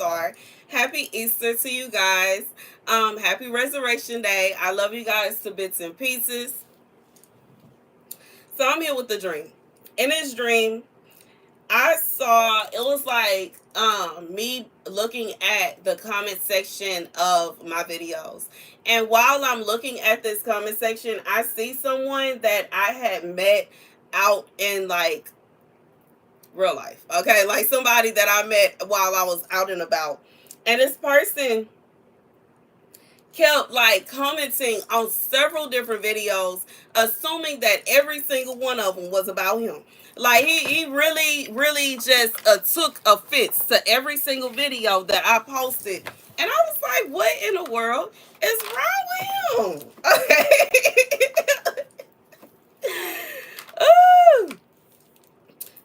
StaR. Happy Easter to you guys. Happy Resurrection Day. I love you guys to bits and pieces. So I'm here with the dream. In this dream, I saw it was like me looking at the comment section of my videos. And while I'm looking at this comment section, I see someone that I had met out in like real life. Okay, like somebody that I met while I was out and about. And this person kept like commenting on several different videos, assuming that every single one of them was about him. Like he really just took offense to every single video that I posted. And I was like, what in the world is wrong with him? Okay. Ooh.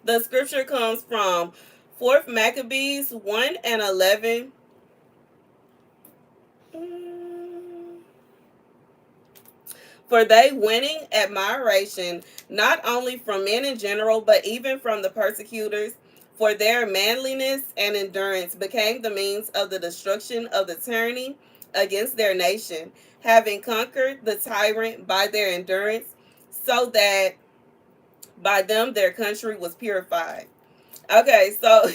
The scripture comes from 4th Maccabees 1 and 11. For they winning admiration, not only from men in general, but even from the persecutors, for their manliness and endurance became the means of the destruction of the tyranny against their nation, having conquered the tyrant by their endurance, so that by them their country was purified. Okay, so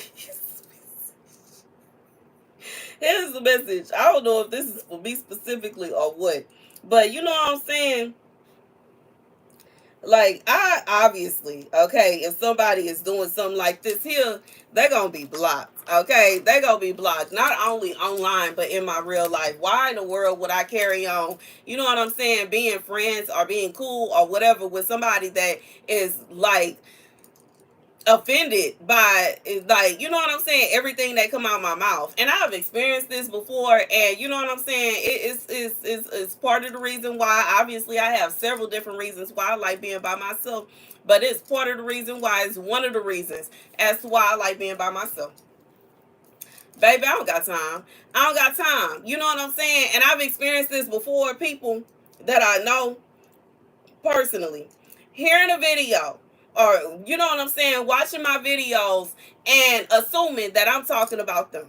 here's the message. I don't know if this is for me specifically or what, but you know what I'm saying? Like, I obviously, okay, if somebody is doing something like this here, they're going to be blocked, okay? They're going to be blocked, not only online, but in my real life. Why in the world would I carry on, you know what I'm saying, being friends or being cool or whatever with somebody that is, like, offended by, like, you know what I'm saying, everything that come out of my mouth. And I've experienced this before, and you know what I'm saying, it's part of the reason why. Obviously I have several different reasons why I like being by myself, but it's part of the reason why. It's one of the reasons as to why I like being by myself. Baby, I don't got time. I don't got time, you know what I'm saying. And I've experienced this before. People that I know personally hearing a video, or you know what I'm saying, watching my videos and assuming that I'm talking about them.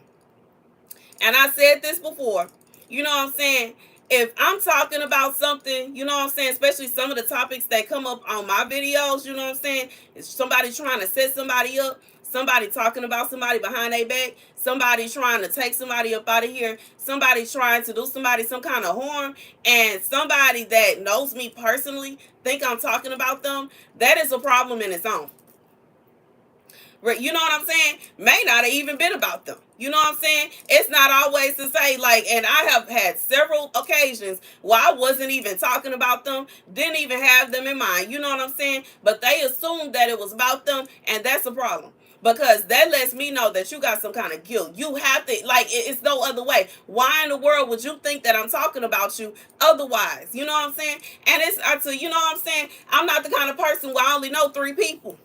And I said this before, you know what I'm saying, if I'm talking about something, you know what I'm saying, especially some of the topics that come up on my videos, you know what I'm saying, it's somebody trying to set somebody up, somebody talking about somebody behind their back, somebody trying to take somebody up out of here, somebody trying to do somebody some kind of harm, and somebody that knows me personally think I'm talking about them, that is a problem in its own. You know what I'm saying? May not have even been about them. You know what I'm saying? It's not always to say, like, and I have had several occasions where I wasn't even talking about them, didn't even have them in mind. You know what I'm saying? But they assumed that it was about them, and that's a problem. Because that lets me know that you got some kind of guilt. You have to, like, it's no other way. Why in the world would you think that I'm talking about you otherwise? You know what I'm saying? And you know what I'm saying? I'm not the kind of person where I only know 3 people.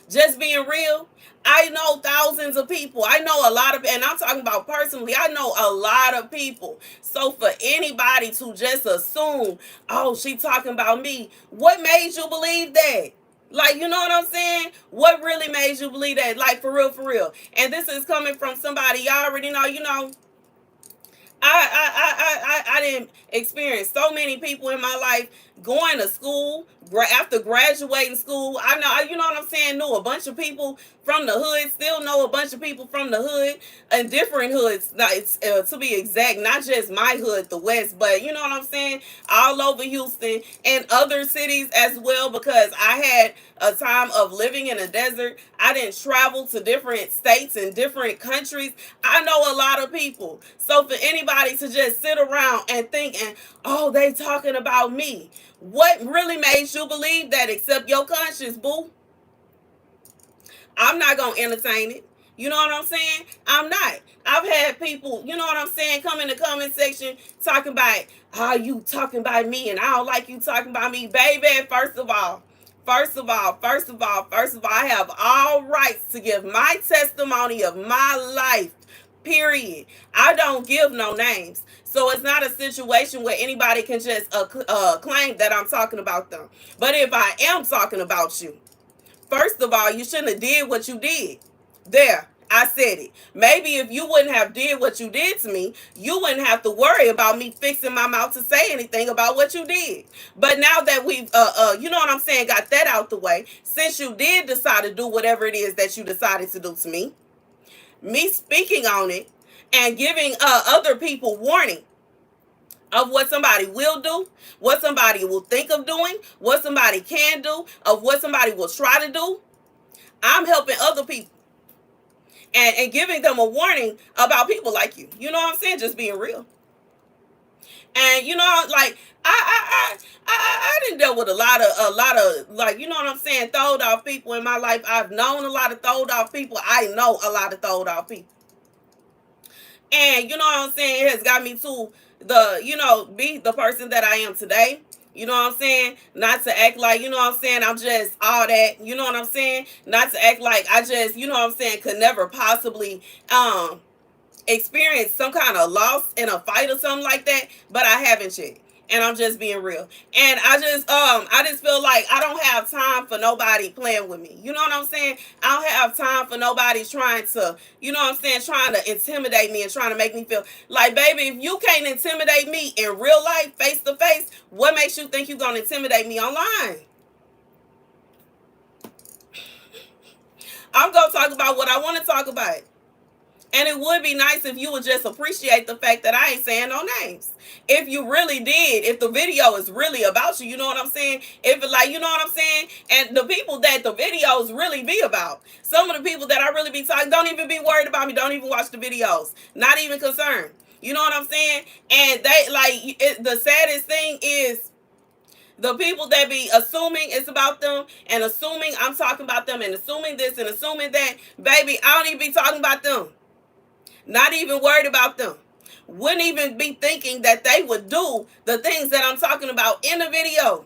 Just being real, I know thousands of people. I know a lot of, and I'm talking about personally, I know a lot of people. So for anybody to just assume, oh, she talking about me, what made you believe that? Like, you know what I'm saying? What really made you believe that? Like, for real, for real. And this is coming from somebody y'all already know, you know. I didn't experience so many people in my life going to school, after graduating school. I know, you know what I'm saying, knew a bunch of people from the hood, still know a bunch of people from the hood, and different hoods, to be exact, not just my hood, the West, but you know what I'm saying, all over Houston and other cities as well, because I had a time of living in a desert. I didn't travel to different states and different countries. I know a lot of people. So for anybody to just sit around and think, and oh, they talking about me, what really made you believe that except your conscience, boo? I'm not gonna entertain it. You know what I'm saying? I'm not. I've had people, you know what I'm saying, come in the comment section talking about, how you talking about me, and I don't like you talking about me. Baby, first of all, I have all rights to give my testimony of my life. Period. I don't give no names. So it's not a situation where anybody can just claim that I'm talking about them. But if I am talking about you, first of all, you shouldn't have did what you did. There. I said it. Maybe if you wouldn't have did what you did to me, you wouldn't have to worry about me fixing my mouth to say anything about what you did. But now that we've you know what I'm saying, got that out the way, since you did decide to do whatever it is that you decided to do to me speaking on it and giving other people warning of what somebody will do, what somebody will think of doing, what somebody can do, of what somebody will try to do. I'm helping other people and giving them a warning about people like you. You know what I'm saying? Just being real. And you know, like I didn't deal with a lot of like, you know what I'm saying, throwed off people in my life. I've known a lot of throwed off people. I know a lot of throwed off people. And you know what I'm saying, it has got me to the, you know, be the person that I am today. You know what I'm saying? Not to act like, you know what I'm saying, I'm just all that. You know what I'm saying? Not to act like I just, you know what I'm saying, could never possibly experienced some kind of loss in a fight or something like that, but I haven't yet. And I'm just being real. And I just feel like I don't have time for nobody playing with me. You know what I'm saying? I don't have time for nobody trying to, you know what I'm saying, trying to intimidate me and trying to make me feel like, baby, if you can't intimidate me in real life, face to face, what makes you think you're gonna intimidate me online? I'm gonna talk about what I want to talk about. And it would be nice if you would just appreciate the fact that I ain't saying no names. If you really did, if the video is really about you, you know what I'm saying? If it, like, you know what I'm saying? And the people that the videos really be about, some of the people that I really be talking, don't even be worried about me, don't even watch the videos, not even concerned. You know what I'm saying? And they, like, the saddest thing is the people that be assuming it's about them and assuming I'm talking about them and assuming this and assuming that, baby, I don't even be talking about them. Not even worried about them. Wouldn't even be thinking that they would do the things that I'm talking about in the video.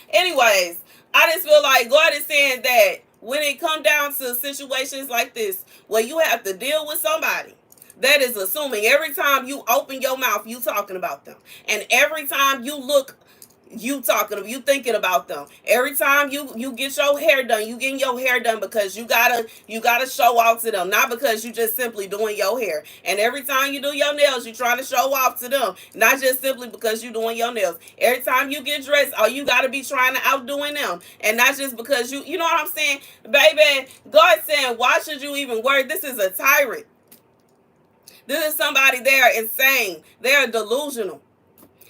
Anyways, I just feel like God is saying that when it come down to situations like this, where you have to deal with somebody that is assuming every time you open your mouth, you talking about them. And every time you look, you talking, you thinking about them. Every time you get your hair done, you getting your hair done because you gotta show off to them, not because you just simply doing your hair. And every time you do your nails, you trying to show off to them, not just simply because you doing your nails. Every time you get dressed, oh, you gotta be trying to outdoing them, and not just because you know what I'm saying, baby. God saying, why should you even worry? This is a tyrant. This is somebody, they are insane. They are delusional.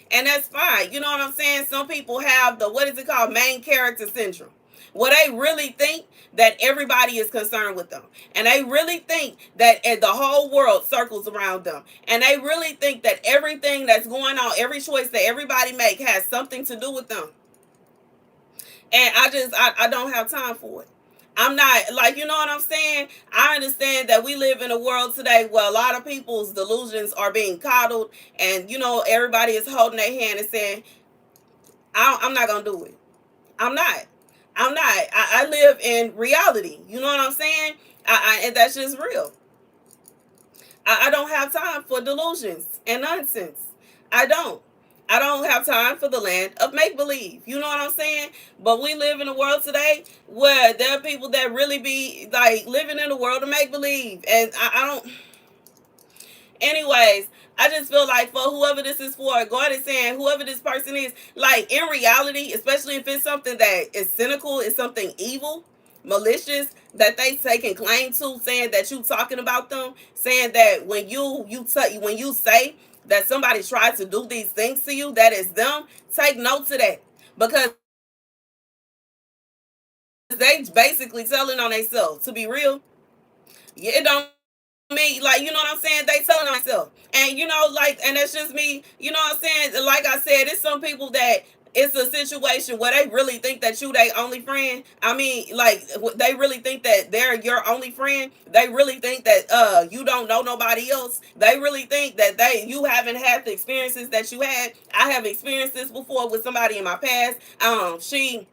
And that's fine. You know what I'm saying? Some people have the, what is it called? Main character syndrome. Where they really think that everybody is concerned with them. And they really think that the whole world circles around them. And they really think that everything that's going on, every choice that everybody make has something to do with them. And I don't have time for it. I'm not, like, you know what I'm saying? I understand that we live in a world today where a lot of people's delusions are being coddled, and you know, everybody is holding their hand and saying, I'm not gonna do it. I'm not. I'm not. I live in reality. You know what I'm saying? And that's just real. I don't have time for delusions and nonsense. I don't. I don't have time for the land of make believe. You know what I'm saying? But we live in a world today where there are people that really be like living in a world of make believe. And I don't. Anyways, I just feel like for whoever this is for, God is saying, whoever this person is, like in reality, especially if it's something that is cynical, it's something evil, malicious, that they taking claim to, saying that you talking about them, saying that when you say that somebody tried to do these things to you, that is them, take note to that. Because they basically telling on themselves, to be real. Yeah, it don't me, like, you know what I'm saying, they telling myself, and you know, like, and that's just me, you know what I'm saying, like I said, it's some people that it's a situation where they really think that you they only friend. I mean, like, they really think that they're your only friend. They really think that you don't know nobody else. They really think that you haven't had the experiences that you had. I have experienced this before with somebody in my past. She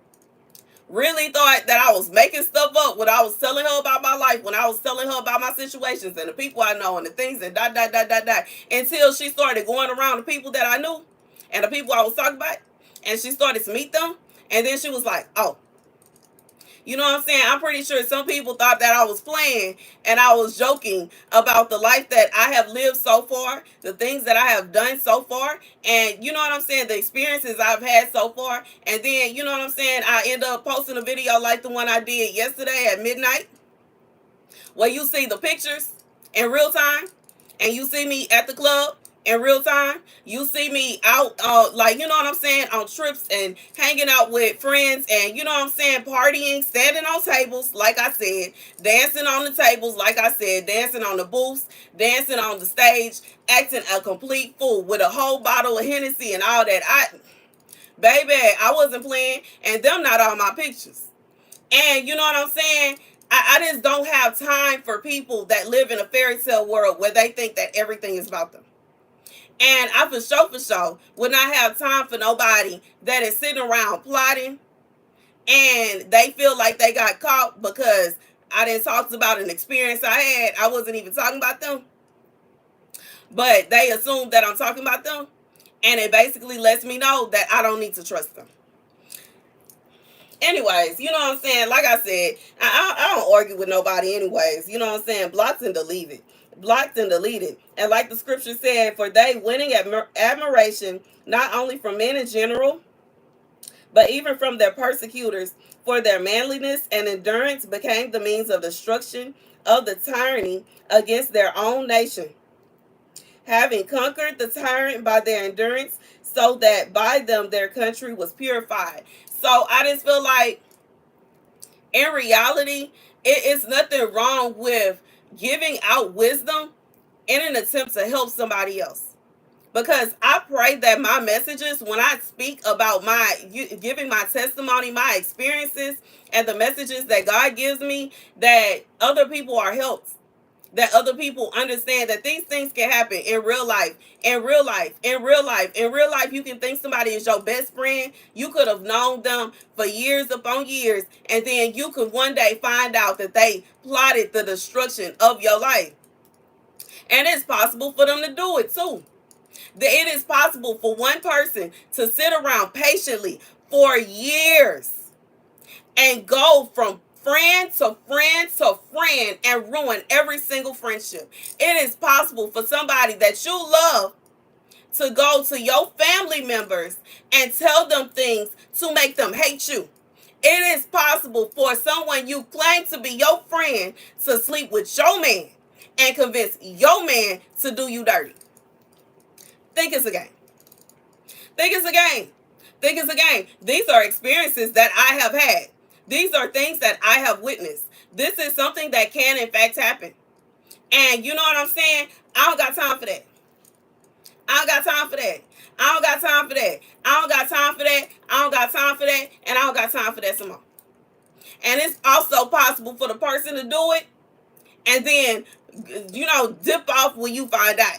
really thought that I was making stuff up when I was telling her about my life, when I was telling her about my situations and the people I know and the things and dot, until she started going around the people that I knew and the people I was talking about, and she started to meet them, and then she was like, oh, You know what I'm saying? I'm pretty sure some people thought that I was playing and I was joking about the life that I have lived so far, the things that I have done so far, and you know what I'm saying, the experiences I've had so far. And then, you know what I'm saying, I end up posting a video like the one I did yesterday at midnight, where you see the pictures in real time, and you see me at the club in real time. You see me out, like, you know what I'm saying, on trips and hanging out with friends, and you know what I'm saying, partying, standing on tables, like I said, dancing on the tables, like I said, dancing on the booths, dancing on the stage, acting a complete fool with a whole bottle of Hennessy and all that. Baby, I wasn't playing, and them not all my pictures. And you know what I'm saying? I just don't have time for people that live in a fairy tale world where they think that everything is about them. And I for sure would not have time for nobody that is sitting around plotting and they feel like they got caught because I didn't talk about an experience I had. I wasn't even talking about them. But they assume that I'm talking about them. And it basically lets me know that I don't need to trust them. Anyways, you know what I'm saying? Like I said, I don't argue with nobody anyways. You know what I'm saying? Blocked and deleted. Blocked and deleted. And like the scripture said, for they winning admiration, not only from men in general, but even from their persecutors, for their manliness and endurance became the means of destruction of the tyranny against their own nation, having conquered the tyrant by their endurance, so that by them their country was purified. So I just feel like, in reality, it is nothing wrong with giving out wisdom in an attempt to help somebody else. Because I pray that my messages, when I speak about my giving my testimony, my experiences, and the messages that God gives me, that other people are helped, that other people understand that these things can happen in real life. In real life, you can think somebody is your best friend. You could have known them for years upon years, and then you could one day find out that they plotted the destruction of your life. And it's possible for them to do it too. It is possible for one person to sit around patiently for years and go from friend to friend to friend and ruin every single friendship. It is possible for somebody that you love to go to your family members and tell them things to make them hate you. It is possible for someone you claim to be your friend to sleep with your man and convince your man to do you dirty. Think it's a game. Think it's a game. Think it's a game. These are experiences that I have had. These are things that I have witnessed. This is something that can in fact happen. And you know what I'm saying? I don't got time for that. I don't got time for that. I don't got time for that. I don't got time for that. I don't got time for that. And I don't got time for that some more. And it's also possible for the person to do it and then, dip off when you find out.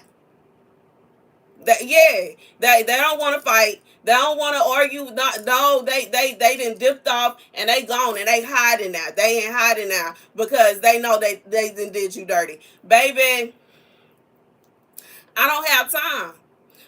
They don't want to fight. They don't want to argue. No, they done dipped off and they gone and they hiding now. They ain't hiding now because they know they done did you dirty. Baby, I don't have time.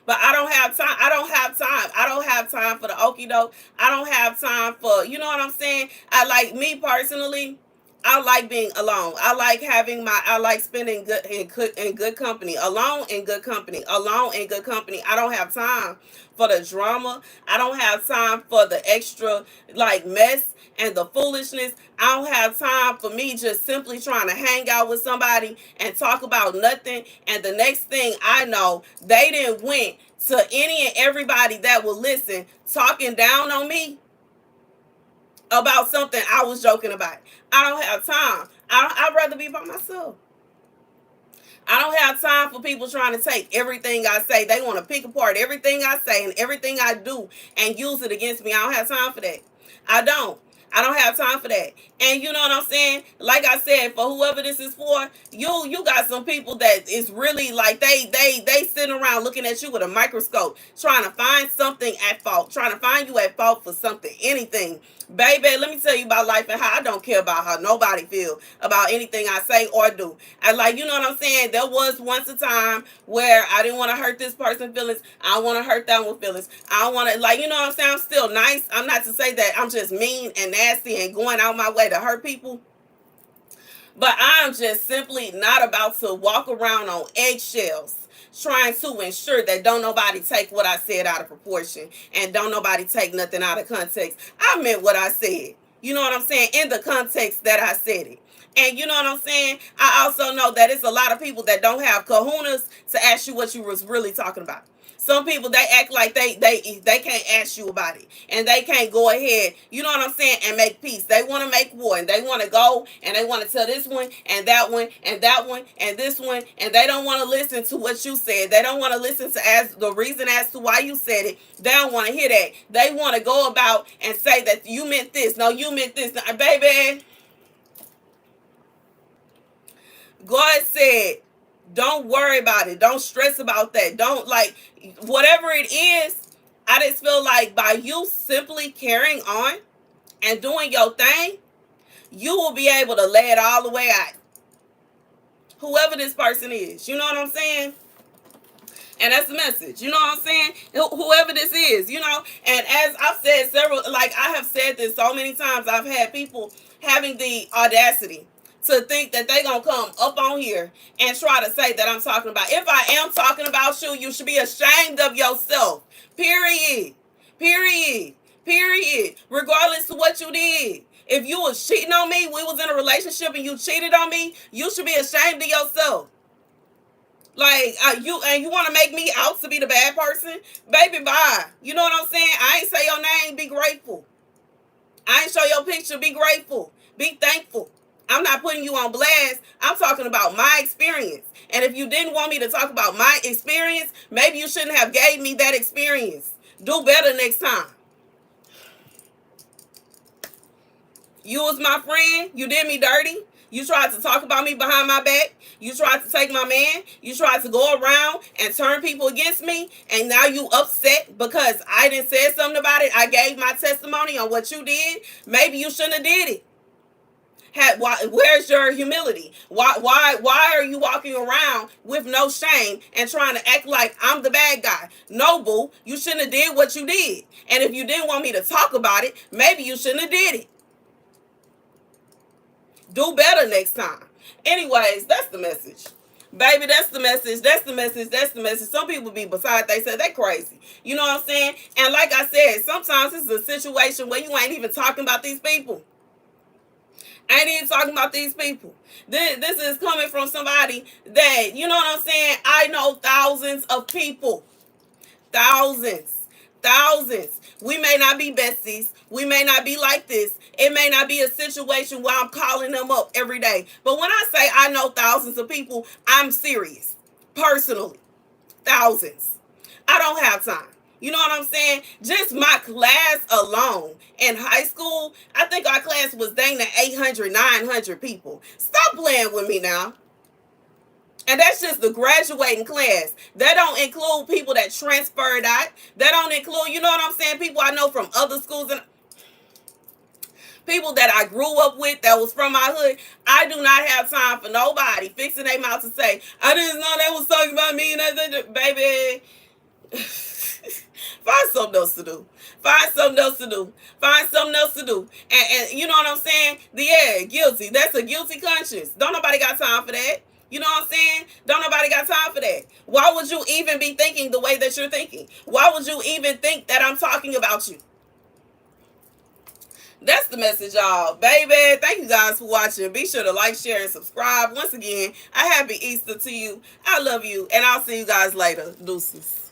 But I don't have time. I don't have time. I don't have time for the okie doke. I don't have time for, you know what I'm saying? I like, me personally, I like being alone. I like spending in good company. Alone in good company. Alone in good company. I don't have time for the drama. I don't have time for the extra like mess and the foolishness. I don't have time for me just simply trying to hang out with somebody and talk about nothing. And the next thing I know, they didn't went to any and everybody that will listen talking down on me about something I was joking about. I don't have time. I'd rather be by myself. I don't have time for people trying to take everything I say. They want to pick apart everything I say and everything I do and use it against me. I don't have time for that. I don't. I don't have time for that. And you know what I'm saying? Like I said, for whoever this is for, you got some people that is really like they sitting around looking at you with a microscope, trying to find something at fault, trying to find you at fault for something, anything. Baby, let me tell you about life and how I don't care about how nobody feel about anything I say or do. I like, you know what I'm saying? There was once a time where I didn't want to hurt this person's feelings. I don't want to hurt that one's feelings. I don't want to, like, you know what I'm saying? I'm still nice. I'm not to say that I'm just mean and nasty nasty and going out my way to hurt people. But I'm just simply not about to walk around on eggshells trying to ensure that don't nobody take what I said out of proportion and don't nobody take nothing out of context. I meant what I said. You know what I'm saying? In the context that I said it. And you know what I'm saying? I also know that it's a lot of people that don't have kahunas to ask you what you was really talking about. Some people, they act like they can't ask you about it, and they can't go ahead, you know what I'm saying, and make peace. They want to make war, and they want to go and they want to tell this one and that one and that one and this one, and they don't want to listen to what you said. They don't want to listen to as the reason as to why you said it. They don't want to hear that. They want to go about and say that you meant this. No, you meant this. Now, baby, God said, don't worry about it. Don't stress about that. Don't, like, whatever it is. I just feel like by you simply carrying on and doing your thing, you will be able to lay it all the way out. Whoever this person is, you know what I'm saying? And that's the message, you know what I'm saying? Whoever this is, you know. And as I've said I have said this so many times, I've had people having the audacity to think that they gonna come up on here and try to say that I'm talking about. If I am talking about you, you should be ashamed of yourself. Period. Period. Period. Regardless of what you did. If you was cheating on me, we was in a relationship and you cheated on me, you should be ashamed of yourself. Like, you want to make me out to be the bad person? Baby, bye. You know what I'm saying? I ain't say your name, be grateful. I ain't show your picture, be grateful. Be thankful. I'm not putting you on blast. I'm talking about my experience. And if you didn't want me to talk about my experience, maybe you shouldn't have gave me that experience. Do better next time. You was my friend. You did me dirty. You tried to talk about me behind my back. You tried to take my man. You tried to go around and turn people against me. And now you upset because I didn't say something about it. I gave my testimony on what you did. Maybe you shouldn't have did it. Where's your humility? Why are you walking around with no shame and trying to act like I'm the bad guy? No, boo. You shouldn't have did what you did. And if you didn't want me to talk about it, maybe you shouldn't have did it. Do better next time. Anyways, that's the message. Baby, that's the message. That's the message. That's the message. Some people be beside they say they crazy. You know what I'm saying? And like I said, sometimes it's a situation where you ain't even talking about these people. I ain't even talking about these people. This is coming from somebody that, you know what I'm saying? I know thousands of people. Thousands. Thousands. We may not be besties. We may not be like this. It may not be a situation where I'm calling them up every day. But when I say I know thousands of people, I'm serious. Personally. Thousands. I don't have time. You know what I'm saying? Just my class alone in high school, I think our class was dang to 800, 900 people. Stop playing with me now. And that's just the graduating class. That don't include people that transferred out. That don't include, you know what I'm saying, people I know from other schools and people that I grew up with that was from my hood. I do not have time for nobody fixing their mouth to say, I didn't know they was talking about me and that, baby. Find something else to do. Find something else to do. Find something else to do. And you know what I'm saying? Yeah, guilty. That's a guilty conscience. Don't nobody got time for that. You know what I'm saying? Don't nobody got time for that. Why would you even be thinking the way that you're thinking? Why would you even think that I'm talking about you? That's the message, y'all. Baby, thank you guys for watching. Be sure to like, share, and subscribe. Once again, a happy Easter to you. I love you, and I'll see you guys later. Deuces.